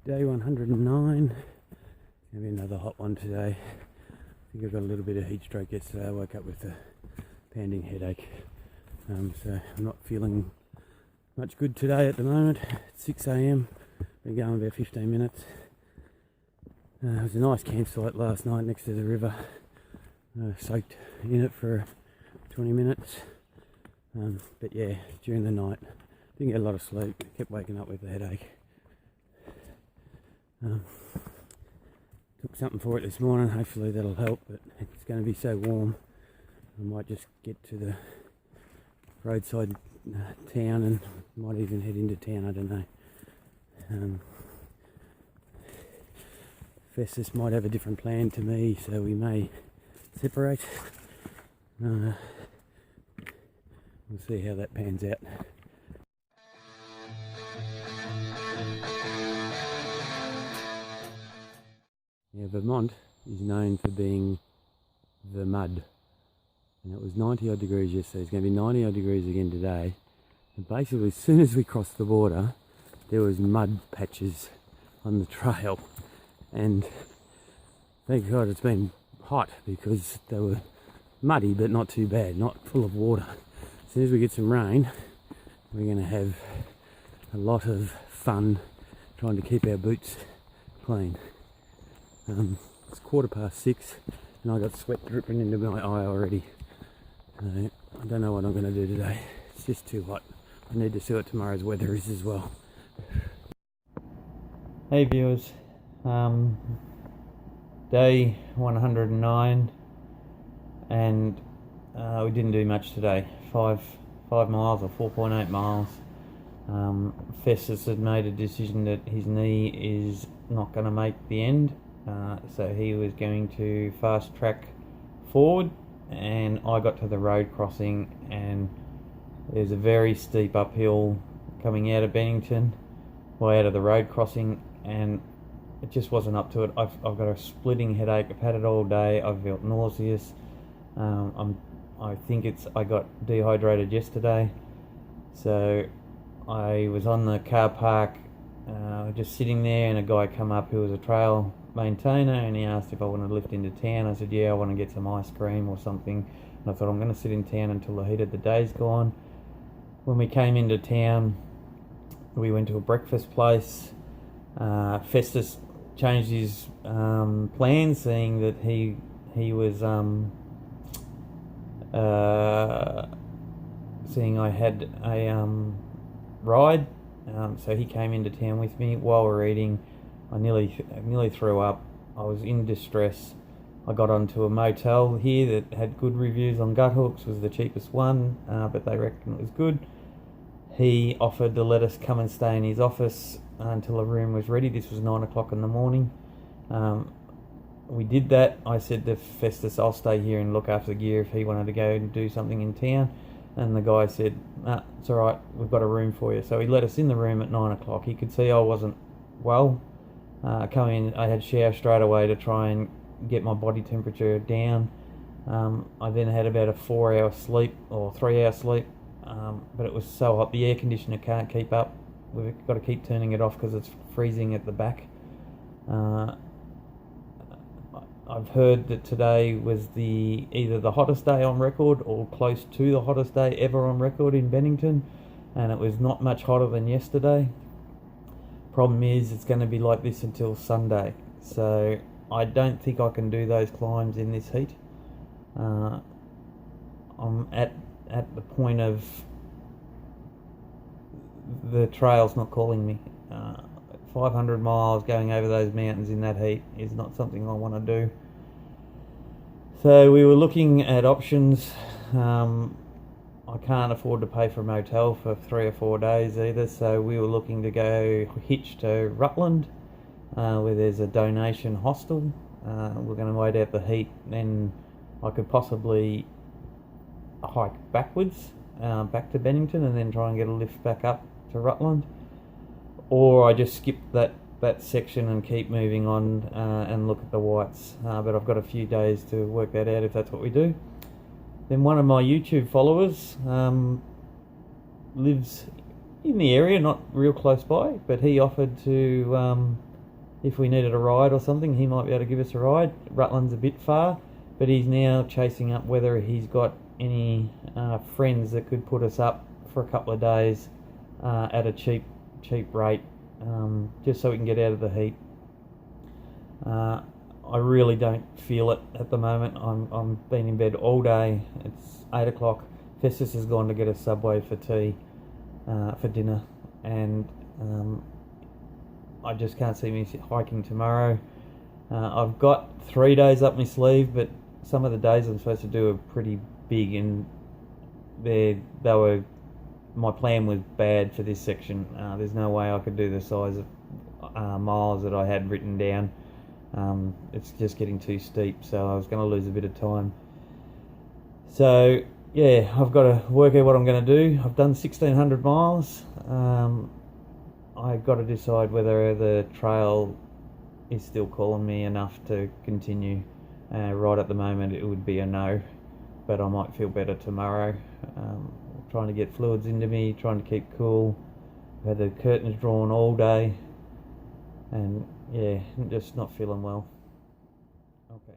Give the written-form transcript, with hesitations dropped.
Day 109. It's going to be another hot one today. I think I got a little bit of heat stroke yesterday. I woke up with a pounding headache. So I'm not feeling much good today at the moment. It's 6 a.m. Been going about 15 minutes. It was a nice campsite last night next to the river. Soaked in it for 20 minutes. But yeah, during the night, didn't get a lot of sleep. Kept waking up with a headache. Took something for it this morning. Hopefully that'll help, but it's going to be so warm. I might just get to the roadside town and might even head into town, I don't know. Festus might have a different plan to me, so we may separate. We'll see how that pans out. Yeah, Vermont is known for being the mud. And it was 90 odd degrees yesterday. It's going to be 90 odd degrees again today. And basically, as soon as we crossed the border, there was mud patches on the trail. And thank God it's been hot, because they were muddy but not too bad, not full of water. As soon as we get some rain, we're going to have a lot of fun trying to keep our boots clean. It's 6:15 and I got sweat dripping into my eye already. So I don't know what I'm going to do today. It's just too hot. I need to see what tomorrow's weather is as well. Hey viewers, day 109, and we didn't do much today. 5 miles or 4.8 miles. Festus had made a decision that his knee is not going to make the end. So he was going to fast track forward, and I got to the road crossing, and there's a very steep uphill coming out of Bennington, out of the road crossing, and it just wasn't up to it. I've got a splitting headache. I've had it all day. I felt nauseous. I think I got dehydrated yesterday, so I was on the car park, just sitting there, and a guy come up who was a trail maintainer, and he asked if I wanted to lift into town. I said yeah, I want to get some ice cream or something, and I thought I'm going to sit in town until the heat of the day's gone. When we came into town, we went to a breakfast place. Festus changed his plans, saying that he was seeing I had a ride, so he came into town with me. While we're eating, I nearly threw up. I was in distress. I got onto a motel here that had good reviews on Guthooks. Was the cheapest one, but they reckon it was good. He offered to let us come and stay in his office until a room was ready. This was 9 o'clock in the morning. We did that. I said to Festus, I'll stay here and look after the gear if he wanted to go and do something in town. And the guy said, nah, it's alright, we've got a room for you. So he let us in the room at 9 o'clock. He could see I wasn't well. Come in, I had shower straight away to try and get my body temperature down. I then had about a 4-hour sleep or 3-hour sleep, but it was so hot. The air conditioner can't keep up. We've got to keep turning it off because it's freezing at the back. I've heard that today was either the hottest day on record or close to the hottest day ever on record in Bennington, and it was not much hotter than yesterday. Problem is, it's going to be like this until Sunday, so I don't think I can do those climbs in this heat. I'm at the point of the trail's not calling me. 500 miles going over those mountains in that heat is not something I want to do. So we were looking at options. I can't afford to pay for a motel for 3 or 4 days either, so we were looking to go hitch to Rutland, where there's a donation hostel. We're going to wait out the heat, then I could possibly hike backwards back to Bennington and then try and get a lift back up to Rutland, or I just skip that section and keep moving on and look at the whites, but I've got a few days to work that out if that's what we do. Then one of my YouTube followers lives in the area, not real close by, but he offered to, if we needed a ride or something, he might be able to give us a ride. Rutland's a bit far, but he's now chasing up whether he's got any friends that could put us up for a couple of days at a cheap rate, just so we can get out of the heat. I really don't feel it at the moment. I'm been in bed all day. It's 8 o'clock. Festus has gone to get a Subway for tea, for dinner, and I just can't see me hiking tomorrow. I've got 3 days up my sleeve, but some of the days I'm supposed to do are pretty big, and my plan was bad for this section. There's no way I could do the size of miles that I had written down. It's just getting too steep, so I was going to lose a bit of time. So yeah, I've got to work out what I'm going to do. I've done 1,600 miles. I've got to decide whether the trail is still calling me enough to continue. Right at the moment it would be a no, but I might feel better tomorrow. Trying to get fluids into me, trying to keep cool. I've had the curtains drawn all day, and yeah, I'm just not feeling well. Okay.